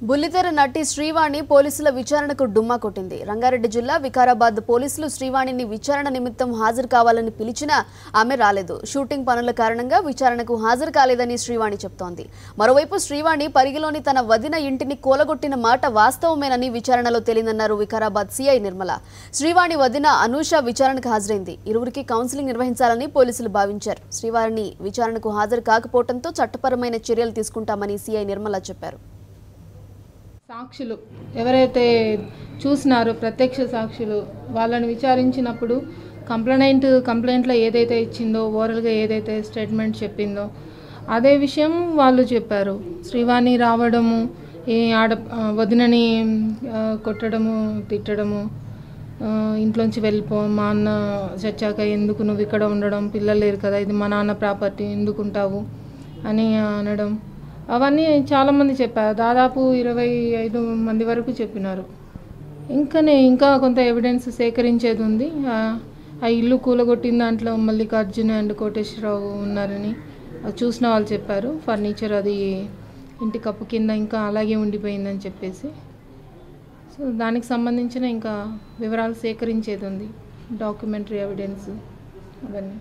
బుల్లితెర నటి శ్రీవాణి పోలీసుల విచారణకు డుమ్మా కొట్టింది. రంగారెడ్డి జిల్లా వికారాబాద్ పోలీసులు శ్రీవాణిని విచారణ నిమిత్తం హాజరు కావాలని పిలిచినా ఆమె రాలేదు. షూటింగ్ పనుల కారణంగా విచారణకు హాజరు కాలేదని శ్రీవాణి చెప్తోంది. మరోవైపు శ్రీవాణి పరిగిలోని తన వదిన ఇంటిని కూలగొట్టిన మాట వాస్తవమేనని విచారణలో తేలిందన్నారు వికారాబాద్ సీఐ నిర్మల. శ్రీవాణి వదిన అనూష విచారణకు హాజరైంది. ఇరువురికి కౌన్సిలింగ్ నిర్వహించాలని పోలీసులు భావించారు. శ్రీవాణి విచారణకు హాజరు కాకపోవడంతో చట్టపరమైన చర్యలు తీసుకుంటామని సీఐ నిర్మల చెప్పారు. సాక్షులు ఎవరైతే చూసినారో ప్రత్యక్ష సాక్షులు వాళ్ళని విచారించినప్పుడు కంప్లైంట్లో ఏదైతే ఇచ్చిందో ఓరల్గా ఏదైతే స్టేట్మెంట్ చెప్పిందో అదే విషయం వాళ్ళు చెప్పారు. శ్రీవాణి రావడము, వదినని కొట్టడము, తిట్టడము, ఇంట్లోంచి వెళ్ళిపో, మా అన్న చచ్చాక ఎందుకు నువ్వు ఇక్కడ ఉండడం, పిల్లలు లేరు కదా, ఇది మా నాన్న ప్రాపర్టీ ఎందుకుంటావు అని అనడం, అవన్నీ చాలామంది చెప్పారు. దాదాపు 25 మంది వరకు చెప్పినారు. ఇంకా కొంత ఎవిడెన్స్ సేకరించేది ఉంది. ఆ ఇల్లు కూలగొట్టిన దాంట్లో మల్లికార్జున అండ్ కోటేశ్వరరావు ఉన్నారని చూసిన వాళ్ళు చెప్పారు. ఫర్నిచర్ అది ఇంటి కప్పు కింద ఇంకా అలాగే ఉండిపోయిందని చెప్పేసి. సో దానికి సంబంధించిన ఇంకా వివరాలు సేకరించేది ఉంది, డాక్యుమెంటరీ ఎవిడెన్స్ అవన్నీ.